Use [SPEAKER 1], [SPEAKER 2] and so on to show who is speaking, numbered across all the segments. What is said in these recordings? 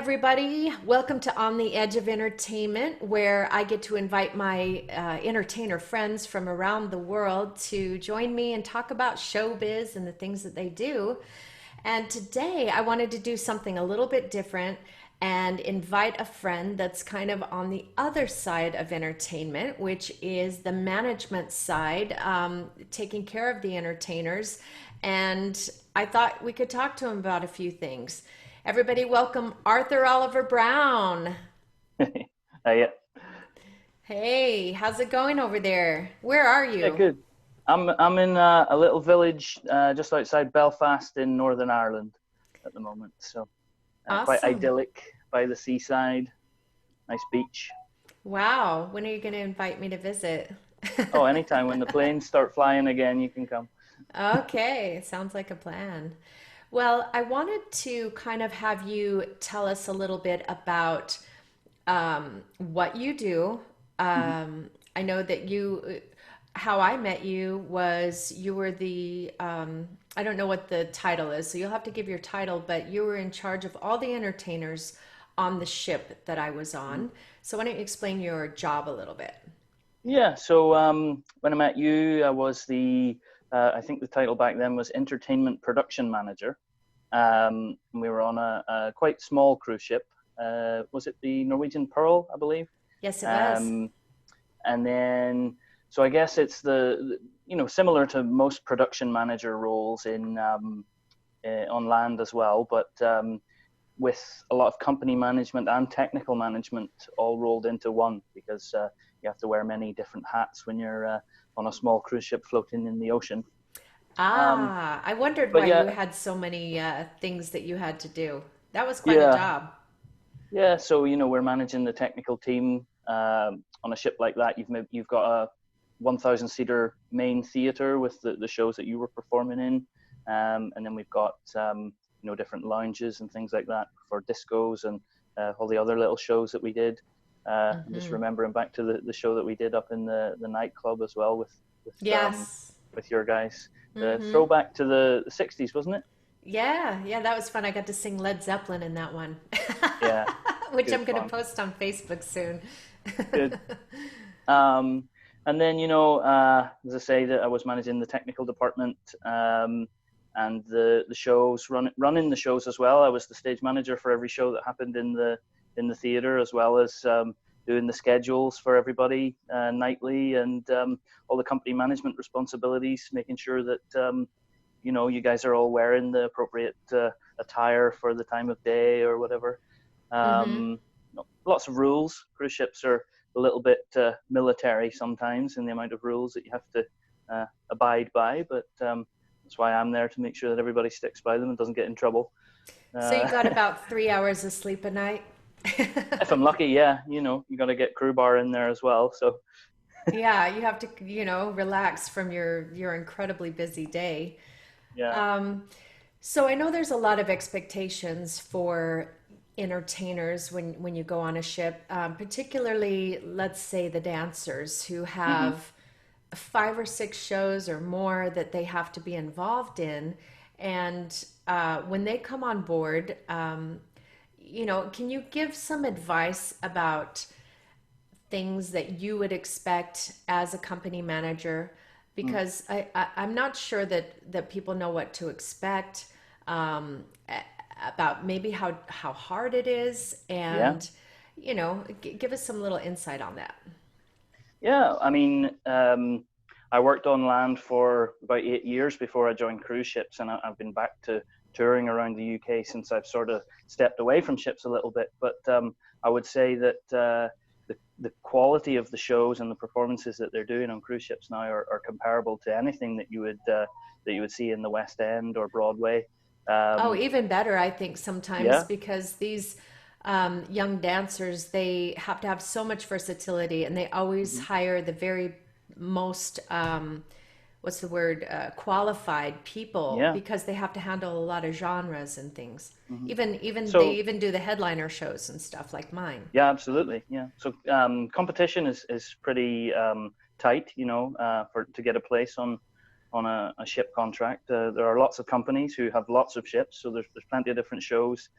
[SPEAKER 1] everybody. Welcome to On the Edge of Entertainment, where I get to invite my entertainer friends from around the world to join me and talk about showbiz and the things that they do. And today I wanted to do something a little bit different and invite a friend that's kind of on the other side of entertainment, which is the management side, taking care of the entertainers. And I thought we could talk to him about a few things. Everybody, welcome Arthur Oliver Brown.
[SPEAKER 2] Yeah,
[SPEAKER 1] Hey, how's it going over there? Where are
[SPEAKER 2] yeah,
[SPEAKER 1] you?
[SPEAKER 2] good. I'm in a little village just outside Belfast in Northern Ireland at the moment. So quite
[SPEAKER 1] Awesome.
[SPEAKER 2] idyllic by the seaside, nice beach.
[SPEAKER 1] Wow. When are you going to invite me to visit?
[SPEAKER 2] Oh, anytime when the planes start flying again, you can come.
[SPEAKER 1] Okay, sounds like a plan. Well, I wanted to kind of have you tell us a little bit about what you do.
[SPEAKER 2] Hmm.
[SPEAKER 1] I know that how I met you was you were I don't know what the title is, so you'll have to give your title, but you were in charge of all the entertainers on the ship that I was on. So why don't you explain your job a little bit?
[SPEAKER 2] Yeah, so when I met you, I was I think the title back then was Entertainment Production Manager. We were on a quite small cruise ship. Was it the Norwegian Pearl, I believe?
[SPEAKER 1] Yes, it was.
[SPEAKER 2] Um, and then, so I guess it's similar to most production manager roles on land as well, but with a lot of company management and technical management all rolled into one because you have to wear many different hats when you're on a small cruise ship floating in the ocean. Um,
[SPEAKER 1] Ah, I wondered
[SPEAKER 2] but
[SPEAKER 1] why you
[SPEAKER 2] yeah,
[SPEAKER 1] had so many things that you had to do. That was quite a
[SPEAKER 2] yeah,
[SPEAKER 1] job.
[SPEAKER 2] yeah. So we're managing the technical team on a ship like that. You've got a 1,000 seater main theater with the shows that you were performing in, and then we've got different lounges and things like that for discos and all the other little shows that we did. I'm just
[SPEAKER 1] Hmm.
[SPEAKER 2] remembering back to the show that we did up in the nightclub as well
[SPEAKER 1] Yes.
[SPEAKER 2] with your guys. The
[SPEAKER 1] Hmm.
[SPEAKER 2] throwback to the 60s, wasn't it?
[SPEAKER 1] Yeah, yeah, that was fun. I got to sing Led Zeppelin in that one,
[SPEAKER 2] Yeah,
[SPEAKER 1] which
[SPEAKER 2] good
[SPEAKER 1] I'm going to
[SPEAKER 2] fun.
[SPEAKER 1] post on Facebook soon.
[SPEAKER 2] Good. Um, and then, as I say, that I was managing the technical department and the shows, running the shows as well. I was the stage manager for every show that happened in the theater, as well as doing the schedules for everybody nightly and all the company management responsibilities, making sure that you guys are all wearing the appropriate attire for the time of day or whatever.
[SPEAKER 1] Hmm.
[SPEAKER 2] Um, Lots of rules. Cruise ships are a little bit military sometimes in the amount of rules that you have to abide by, but that's why I'm there to make sure that everybody sticks by them and doesn't get in trouble.
[SPEAKER 1] So you
[SPEAKER 2] Uh,
[SPEAKER 1] got about 3 hours of sleep a night?
[SPEAKER 2] if I'm lucky, yeah, you got to get crew bar in there as well. So
[SPEAKER 1] Yeah, you have to, relax from your incredibly busy day.
[SPEAKER 2] yeah.
[SPEAKER 1] Um, so I know there's a lot of expectations for entertainers when you go on a ship, particularly, let's say, the dancers who
[SPEAKER 2] Hmm.
[SPEAKER 1] have 5 or 6 shows or more that they have to be involved in. And when they come on board, can you give some advice about things that you would expect as a company manager? Because I'm not sure that people know what to expect, um, about maybe how hard it is,
[SPEAKER 2] Yeah.
[SPEAKER 1] and give us some little insight on that.
[SPEAKER 2] Yeah, I mean, I worked on land for about 8 years before I joined cruise ships, and I've been back to touring around the UK since I've sort of stepped away from ships a little bit. But I would say that the quality of the shows and the performances that they're doing on cruise ships now are comparable to anything that you would see in the West End or Broadway.
[SPEAKER 1] Oh,
[SPEAKER 2] Um,
[SPEAKER 1] even better, I think sometimes,
[SPEAKER 2] yeah.
[SPEAKER 1] because these young dancers, they have to have so much versatility, and they always
[SPEAKER 2] Hmm.
[SPEAKER 1] hire the very most, what's the word, qualified people,
[SPEAKER 2] Yeah.
[SPEAKER 1] because they have to handle a lot of genres and things.
[SPEAKER 2] Hmm.
[SPEAKER 1] Even they
[SPEAKER 2] So
[SPEAKER 1] even do the headliner shows and stuff like mine.
[SPEAKER 2] yeah, absolutely. Yeah. So competition is pretty tight, for to get a place on a ship contract. There are lots of companies who have lots of ships, so there's plenty of different shows.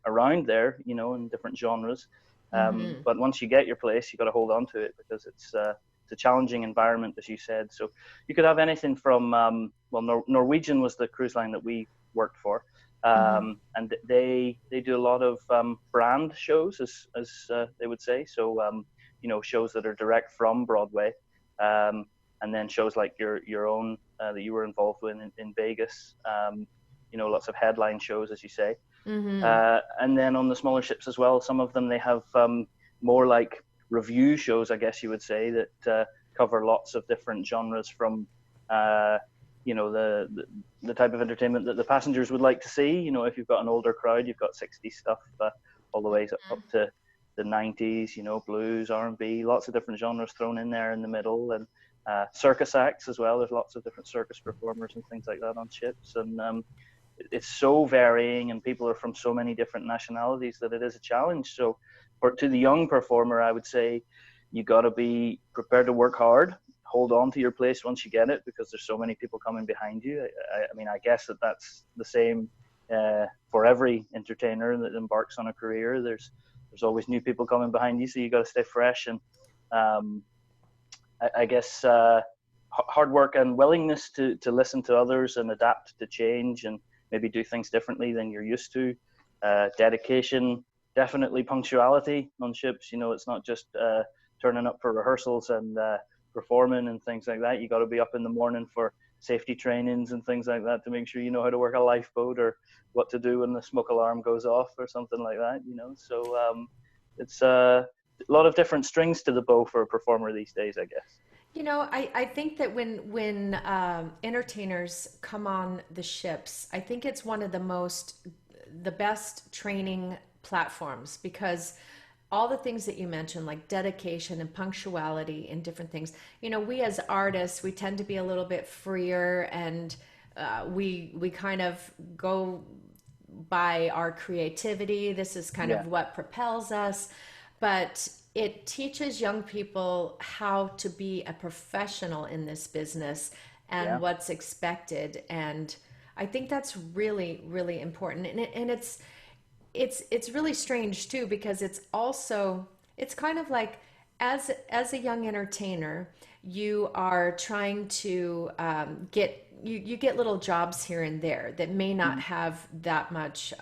[SPEAKER 2] around there, in different genres.
[SPEAKER 1] Mm-hmm.
[SPEAKER 2] But once you get your place, you got to hold on to it because it's a challenging environment, as you said. So you could have anything from Norwegian was the cruise line that we worked for,
[SPEAKER 1] Mm-hmm.
[SPEAKER 2] and they do a lot of brand shows, as they would say. So shows that are direct from Broadway, um, and then shows like your own that you were involved with in Vegas. Lots of headline shows, as you say.
[SPEAKER 1] Mm-hmm.
[SPEAKER 2] And then on the smaller ships as well, some of them they have more like review shows, I guess you would say, that cover lots of different genres from uh, the type of entertainment that the passengers would like to see. If you've got an older crowd, you've got 60s stuff all the way up to the 90s, blues, R&B, lots of different genres thrown in there in the middle, and circus acts as well. There's lots of different circus performers and things like that on ships, and it's so varying, and people are from so many different nationalities that it is a challenge. So to the young performer, I would say you got to be prepared to work hard, hold on to your place once you get it, because there's so many people coming behind you. I mean, I guess that's the same for every entertainer that embarks on a career. There's always new people coming behind you, so you got to stay fresh. And um, I guess hard work and willingness to listen to others and adapt to change and maybe do things differently than you're used to. Dedication, definitely punctuality on ships. It's not just turning up for rehearsals and performing and things like that. You got to be up in the morning for safety trainings and things like that to make sure you know how to work a lifeboat or what to do when the smoke alarm goes off or something like that. So it's a lot of different strings to the bow for a performer these days, I guess.
[SPEAKER 1] I think that when entertainers come on the ships, I think it's one of the best training platforms, because all the things that you mentioned, like dedication and punctuality and different things, we as artists, we tend to be a little bit freer, and we kind of go by our creativity. This is kind
[SPEAKER 2] Yeah,
[SPEAKER 1] of what propels us. But it teaches young people how to be a professional in this business and
[SPEAKER 2] yeah,
[SPEAKER 1] what's expected. And I think that's really, really important. And it's really strange too, because it's kind of like, as a young entertainer, you are trying to you get little jobs here and there that may not
[SPEAKER 2] mhm,
[SPEAKER 1] have that much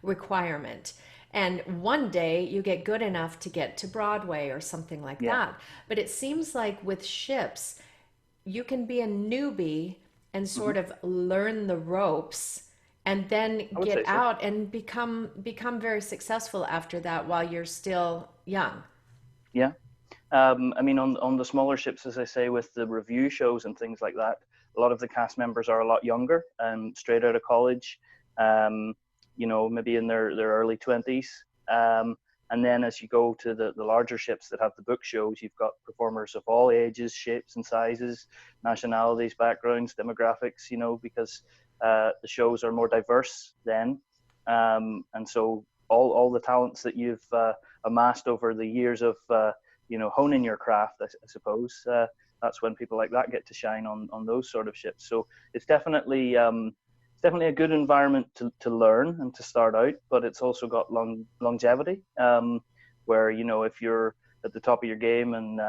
[SPEAKER 1] requirement, and one day you get good enough to get to Broadway or something like
[SPEAKER 2] yeah.
[SPEAKER 1] that. But it seems like with ships, you can be a newbie and
[SPEAKER 2] Hmm.
[SPEAKER 1] sort of learn the ropes, and then
[SPEAKER 2] I would
[SPEAKER 1] get
[SPEAKER 2] say so.
[SPEAKER 1] out and become very successful after that while you're still young.
[SPEAKER 2] Yeah. I mean, on the smaller ships, as I say, with the review shows and things like that, a lot of the cast members are a lot younger and straight out of college, um, maybe in their early 20s. And then as you go to the larger ships that have the book shows, you've got performers of all ages, shapes and sizes, nationalities, backgrounds, demographics, because the shows are more diverse then. And so all the talents that you've amassed over the years of honing your craft, I suppose. That's when people like that get to shine on those sort of ships. So it's definitely a good environment to learn and to start out, but it's also got longevity. Where if you're at the top of your game and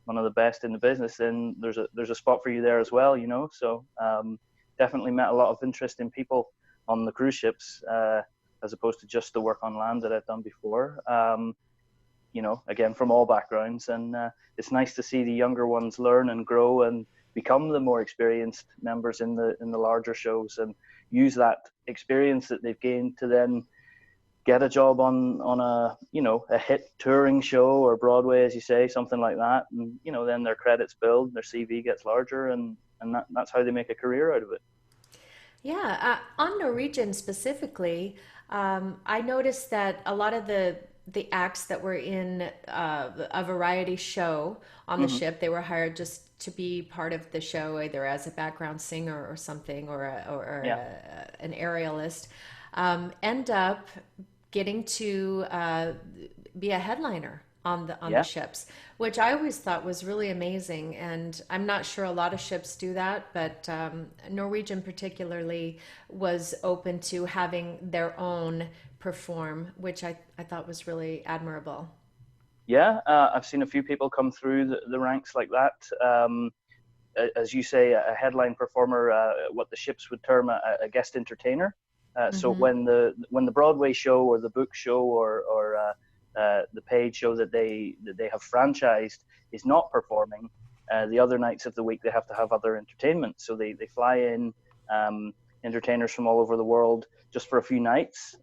[SPEAKER 2] one of the best in the business, then there's a spot for you there as well. So definitely met a lot of interesting people on the cruise ships, as opposed to just the work on land that I've done before. Again, from all backgrounds. And it's nice to see the younger ones learn and grow and become the more experienced members in the larger shows, and use that experience that they've gained to then get a job on a hit touring show or Broadway, as you say, something like that. And then their credits build, their CV gets larger, and that's how they make a career out of it.
[SPEAKER 1] Yeah, on Norwegian specifically, I noticed that a lot of the acts that were in a variety show on the
[SPEAKER 2] Hmm.
[SPEAKER 1] ship, they were hired just to be part of the show, either as a background singer or something,
[SPEAKER 2] Yeah,
[SPEAKER 1] an aerialist, end up getting to be a headliner on the
[SPEAKER 2] yeah.
[SPEAKER 1] ships, which I always thought was really amazing. And I'm not sure a lot of ships do that, but Norwegian particularly was open to having their own perform, which I thought was really admirable.
[SPEAKER 2] Yeah, I've seen a few people come through the ranks like that. As you say, a headline performer, what the ships would term a guest entertainer. So
[SPEAKER 1] Mm-hmm.
[SPEAKER 2] when the Broadway show or the book show or the paid show that they have franchised is not performing, the other nights of the week they have to have other entertainment. So they fly in entertainers from all over the world just for a few nights,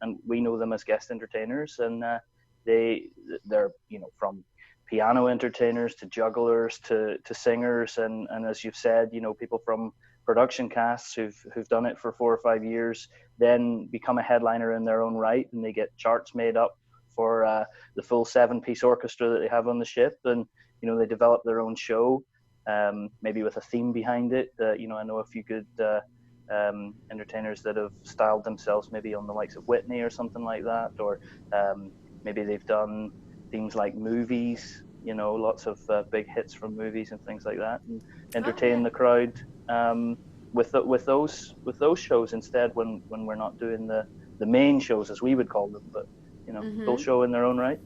[SPEAKER 2] and we know them as guest entertainers, and they they're from piano entertainers to jugglers to singers, and as you've said, people from production casts who've done it for 4 or 5 years then become a headliner in their own right, and they get charts made up for the full 7-piece orchestra that they have on the ship, and they develop their own show, maybe with a theme behind it. I know a few good entertainers that have styled themselves maybe on the likes of Whitney or something like that, or maybe they've done themes like movies, lots of big hits from movies and things like that, and
[SPEAKER 1] Oh
[SPEAKER 2] entertain
[SPEAKER 1] yeah.
[SPEAKER 2] the crowd with those shows instead when we're not doing the main shows as we would call them, but full
[SPEAKER 1] Mm-hmm.
[SPEAKER 2] show in their own right.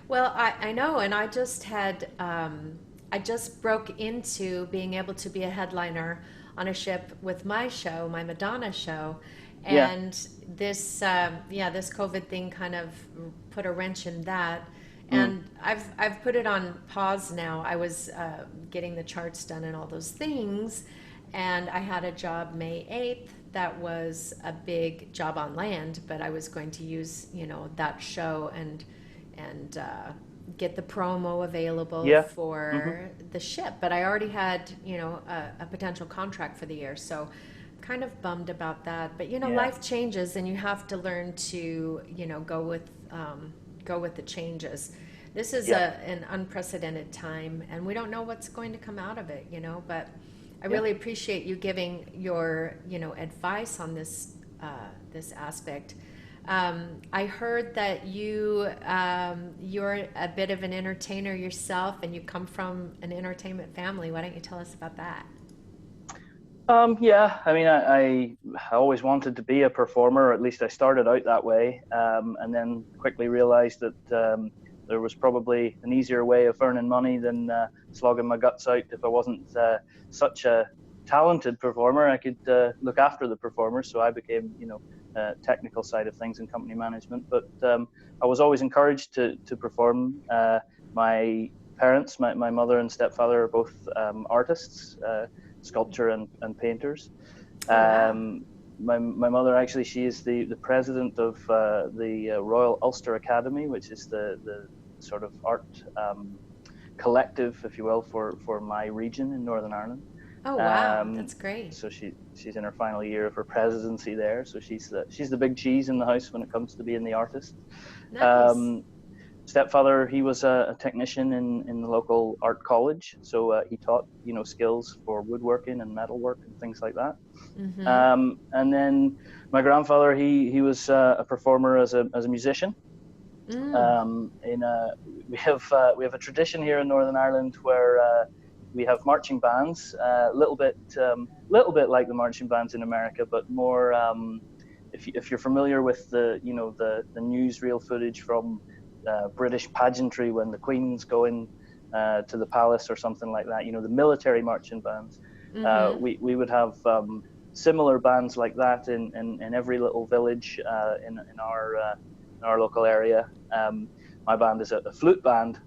[SPEAKER 1] Well, I know, and I just had I just broke into being able to be a headliner on a ship with my show, my Madonna show,
[SPEAKER 2] Yeah.
[SPEAKER 1] and this COVID thing kind of put a wrench in that,
[SPEAKER 2] Mm.
[SPEAKER 1] and I've put it on pause now. I was getting the charts done and all those things, and I had a job May 8th that was a big job on land, but I was going to use that show and get the promo available
[SPEAKER 2] Yeah. Hmm.
[SPEAKER 1] for the ship. But I already had, a potential contract for the year. So kind of bummed about that. But,
[SPEAKER 2] Yeah.
[SPEAKER 1] life changes and you have to learn to, go with the changes. This is
[SPEAKER 2] Yeah.
[SPEAKER 1] an unprecedented time and we don't know what's going to come out of it, but I
[SPEAKER 2] Yeah.
[SPEAKER 1] really appreciate you giving your, advice on this aspect. I heard that you're a bit of an entertainer yourself, and you come from an entertainment family. Why don't you tell us about that?
[SPEAKER 2] Yeah, I mean, I always wanted to be a performer, or at least I started out that way, and then quickly realized that there was probably an easier way of earning money than slogging my guts out. If I wasn't such a talented performer, I could look after the performers. So I became, technical side of things in company management. But I was always encouraged to perform. My parents, my mother and stepfather, are both artists. Sculpture and painters.
[SPEAKER 1] Oh, wow.
[SPEAKER 2] My mother actually, she is the president of the Royal Ulster Academy, which is the sort of art collective, if you will, for my region in Northern Ireland.
[SPEAKER 1] Oh, wow.
[SPEAKER 2] Um,
[SPEAKER 1] That's great.
[SPEAKER 2] so she's in her final year of her presidency there. So she's the big cheese in the house when it comes to being the artist.
[SPEAKER 1] Nice.
[SPEAKER 2] Um, Stepfather, he was a technician in the local art college, so he taught skills for woodworking and metalwork and things like that.
[SPEAKER 1] Mm-hmm.
[SPEAKER 2] And then my grandfather, he was a performer as a musician.
[SPEAKER 1] Mm.
[SPEAKER 2] In we have a tradition here in Northern Ireland where we have marching bands, a little bit like the marching bands in America, but more. If you're familiar with the newsreel footage from British pageantry when the Queen's going to the palace or something like that, the military marching bands,
[SPEAKER 1] Mm-hmm.
[SPEAKER 2] we would have similar bands like that in every little village in our local area. My band is a flute band.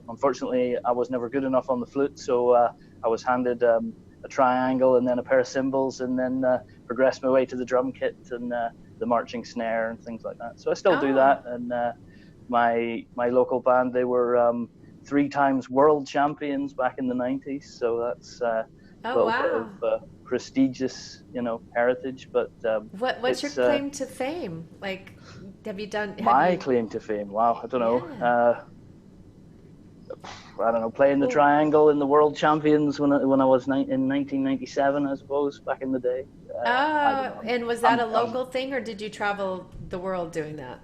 [SPEAKER 2] Unfortunately, I was never good enough on the flute, so I was handed a triangle and then a pair of cymbals, and then progressed my way to the drum kit and the marching snare and things like that. So I still do
[SPEAKER 1] Oh.
[SPEAKER 2] that, and my local band, they were 3 times world champions back in the 90s. So that's a
[SPEAKER 1] Oh,
[SPEAKER 2] little bit of
[SPEAKER 1] wow.
[SPEAKER 2] prestigious, heritage. But
[SPEAKER 1] What's your
[SPEAKER 2] it's
[SPEAKER 1] claim to fame? Like, have
[SPEAKER 2] my
[SPEAKER 1] you,
[SPEAKER 2] claim to fame. Wow, I don't know.
[SPEAKER 1] yeah.
[SPEAKER 2] I don't know, playing the
[SPEAKER 1] Well,
[SPEAKER 2] triangle in the world champions when I was in 1997, I suppose, back in the day. I don't know.
[SPEAKER 1] and was that a local thing or did you travel the world doing that?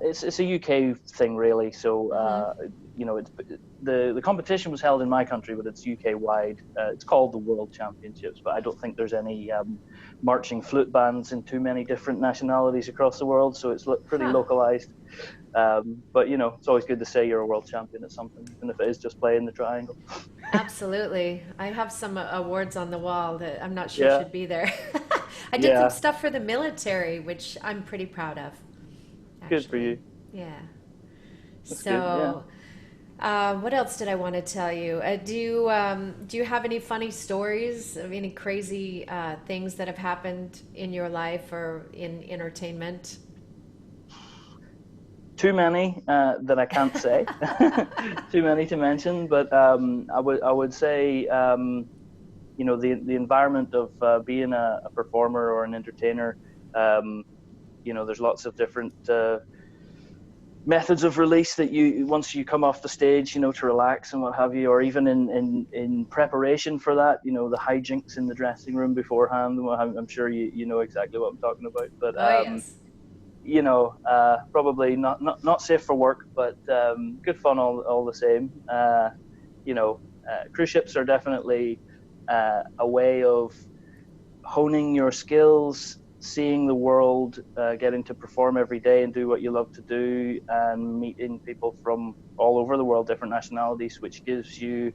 [SPEAKER 2] It's a UK thing, really. So
[SPEAKER 1] Mm-hmm.
[SPEAKER 2] the competition was held in my country, but it's UK wide. It's called the World Championships, but I don't think there's any marching flute bands in too many different nationalities across the world, so it's pretty
[SPEAKER 1] Huh.
[SPEAKER 2] localized. But you know, it's always good to say you're a world champion at something, even if it is just playing the triangle.
[SPEAKER 1] Absolutely. I have some awards on the wall that I'm not sure
[SPEAKER 2] Yeah,
[SPEAKER 1] should be there. I did some
[SPEAKER 2] yeah,
[SPEAKER 1] stuff for the military, which I'm pretty proud of,
[SPEAKER 2] good for
[SPEAKER 1] actually.
[SPEAKER 2] you.
[SPEAKER 1] Yeah.
[SPEAKER 2] That's good. Yeah.
[SPEAKER 1] So, what else did I want to tell you? Do you have any funny stories of any crazy things that have happened in your life or in entertainment?
[SPEAKER 2] Too many that I can't say. Too many to mention, but I would say you know the environment of being a performer or an entertainer. Um, you know, there's lots of different methods of release that you once you come off the stage, you know, to relax and what have you, or even in preparation for that, you know, the hijinks in the dressing room beforehand. I'm sure you know exactly what I'm talking about, but
[SPEAKER 1] Oh, yes.
[SPEAKER 2] you know, probably not safe for work, but good fun all the same. You know, cruise ships are definitely a way of honing your skills, seeing the world, getting to perform every day and do what you love to do, and meeting people from all over the world, different nationalities, which gives you,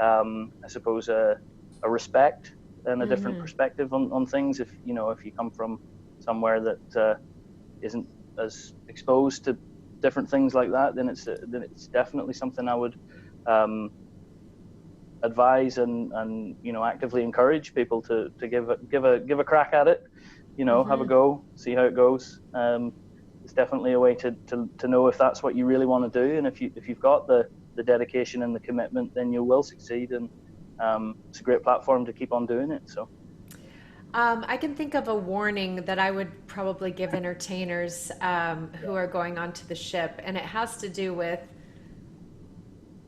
[SPEAKER 2] I suppose, a respect and a different
[SPEAKER 1] Mm-hmm.
[SPEAKER 2] perspective on things. If you know, if you come from somewhere that isn't as exposed to different things like that, then it's definitely something I would um, advise and you know actively encourage people to give a crack at it. You know, have a
[SPEAKER 1] Mm-hmm.
[SPEAKER 2] go, see how it goes. It's definitely a way to know if that's what you really want to do, and if you've got the dedication and the commitment, then you will succeed. And it's a great platform to keep on doing it. So
[SPEAKER 1] I can think of a warning that I would probably give entertainers who are going onto the ship, and it has to do with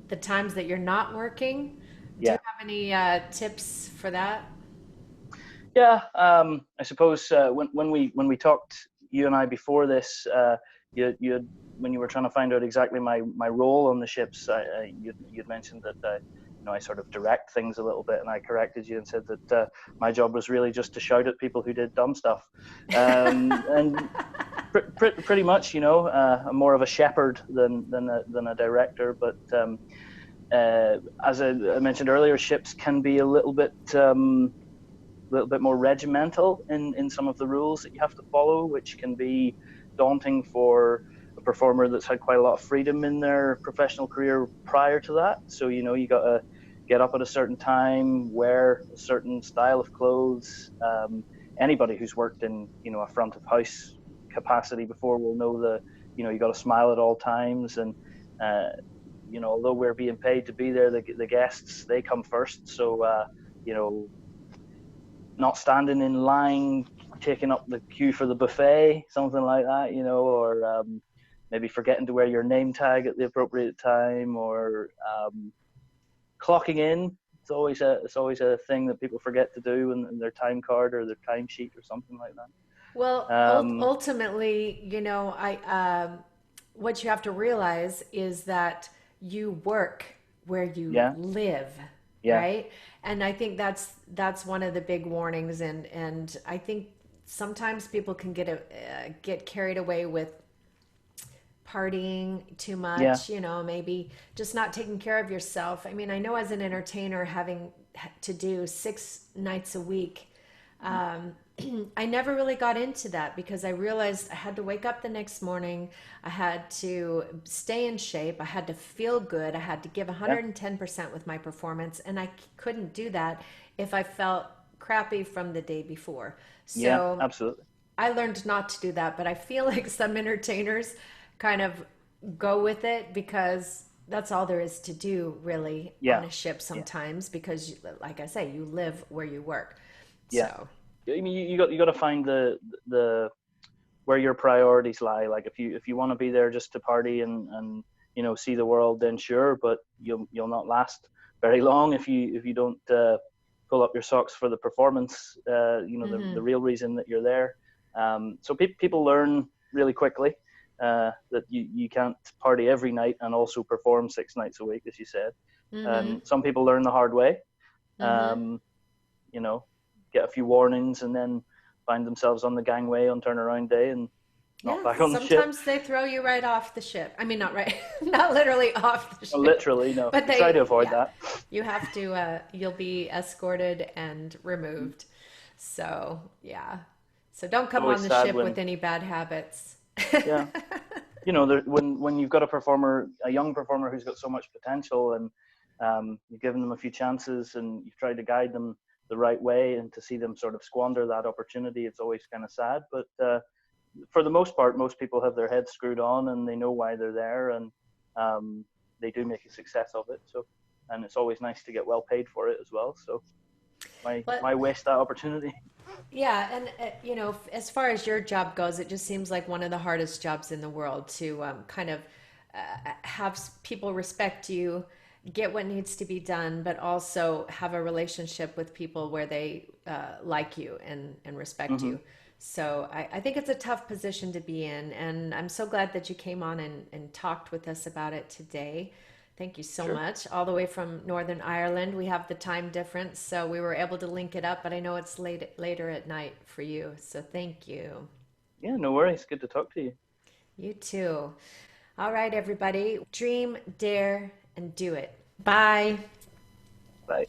[SPEAKER 1] the times that you're not working. Do you
[SPEAKER 2] yeah,
[SPEAKER 1] have any tips for that?
[SPEAKER 2] yeah. I suppose when we talked, you and I, before this, you had, when you were trying to find out exactly my role on the ships, you'd mentioned that you know I sort of direct things a little bit, and I corrected you and said that my job was really just to shout at people who did dumb stuff, and pretty much, you know, I'm more of a shepherd than a director, but. As I mentioned earlier, ships can be a little bit more regimental in some of the rules that you have to follow, which can be daunting for a performer that's had quite a lot of freedom in their professional career prior to that. So, you know, you got to get up at a certain time, wear a certain style of clothes. Anybody who's worked in, you know, a front of house capacity before will know you know, you got to smile at all times. And, uh, you know, although we're being paid to be there, the guests, they come first. So, you know, not standing in line, taking up the queue for the buffet, something like that, you know, or maybe forgetting to wear your name tag at the appropriate time, or clocking in. It's always a thing that people forget to do in their time card or their timesheet or something like that.
[SPEAKER 1] Well, ultimately, you know, I what you have to realize is that you work where you
[SPEAKER 2] Yeah,
[SPEAKER 1] live,
[SPEAKER 2] yeah,
[SPEAKER 1] right? And I think that's one of the big warnings, and I think sometimes people can get carried away with partying too
[SPEAKER 2] yeah,
[SPEAKER 1] much, you know, maybe just not taking care of yourself. I mean, I know as an entertainer having to do 6 nights a week, um, I never really got into that because I realized I had to wake up the next morning. I had to stay in shape. I had to feel good. I had to give
[SPEAKER 2] yeah,
[SPEAKER 1] 110% with my performance. And I couldn't do that if I felt crappy from the day before.
[SPEAKER 2] yeah,
[SPEAKER 1] So
[SPEAKER 2] absolutely.
[SPEAKER 1] I learned not to do that, but I feel like some entertainers kind of go with it because that's all there is to do really on
[SPEAKER 2] Yeah,
[SPEAKER 1] a ship
[SPEAKER 2] yeah,
[SPEAKER 1] sometimes because like I say, you live where you work.
[SPEAKER 2] yeah.
[SPEAKER 1] So,
[SPEAKER 2] I mean, you got to find the where your priorities lie. Like if you want to be there just to party and you know see the world, then sure, but you'll not last very long if you don't pull up your socks for the performance. You know the
[SPEAKER 1] mhm.
[SPEAKER 2] real reason that you're there. So people learn really quickly. that you can't party every night and also perform 6 nights a week, as you said.
[SPEAKER 1] Mm-hmm.
[SPEAKER 2] And some people learn the hard way.
[SPEAKER 1] Mm-hmm.
[SPEAKER 2] Um, you know, get a few warnings and then find themselves on the gangway on turnaround day and not
[SPEAKER 1] Yeah,
[SPEAKER 2] back on the ship.
[SPEAKER 1] sometimes they throw you right off the ship. I mean, not right, not literally off the
[SPEAKER 2] Well,
[SPEAKER 1] ship,
[SPEAKER 2] literally, no.
[SPEAKER 1] but
[SPEAKER 2] We try to avoid
[SPEAKER 1] yeah,
[SPEAKER 2] that.
[SPEAKER 1] you have to, you'll be escorted and removed. So, yeah. So don't
[SPEAKER 2] It's
[SPEAKER 1] come
[SPEAKER 2] always
[SPEAKER 1] on the
[SPEAKER 2] sad
[SPEAKER 1] ship
[SPEAKER 2] when,
[SPEAKER 1] with any bad habits.
[SPEAKER 2] yeah, when you've got a young performer who's got so much potential, and you've given them a few chances and you've tried to guide them the right way, and to see them sort of squander that opportunity, it's always kind of sad. But for the most part, most people have their heads screwed on and they know why they're there, and they do make a success of it. So, and it's always nice to get well paid for it as well. So, why
[SPEAKER 1] But
[SPEAKER 2] waste that opportunity?
[SPEAKER 1] yeah, and as far as your job goes, it just seems like one of the hardest jobs in the world to kind of have people respect you, get what needs to be done, but also have a relationship with people where they like you and respect
[SPEAKER 2] Hmm.
[SPEAKER 1] you. So I think it's a tough position to be in, and I'm so glad that you came on and talked with us about it today. Thank you so
[SPEAKER 2] Sure.
[SPEAKER 1] much. All the way from Northern Ireland. We have the time difference, so we were able to link it up, but I know it's later at night for you. So thank you.
[SPEAKER 2] Yeah, no worries. Good to talk to you.
[SPEAKER 1] You too. All right, everybody. Dream, dare, and do it. Bye.
[SPEAKER 2] Bye.